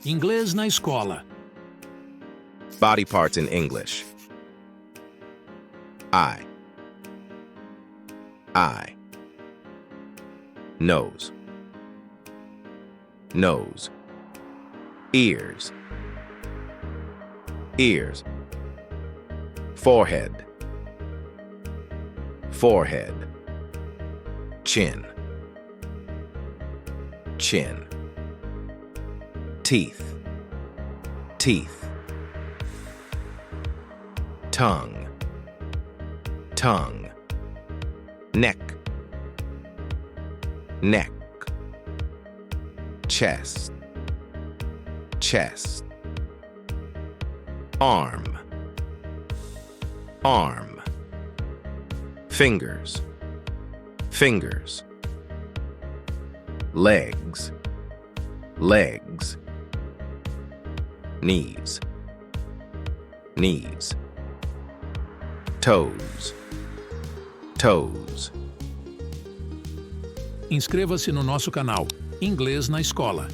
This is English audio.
Inglês na escola. Body parts in English. Eye. Nose. Ears. Forehead. Chin. Teeth. Tongue. Neck. Chest. Arm. Fingers. Legs. Knees. Toes. Inscreva-se no nosso canal Inglês na Escola.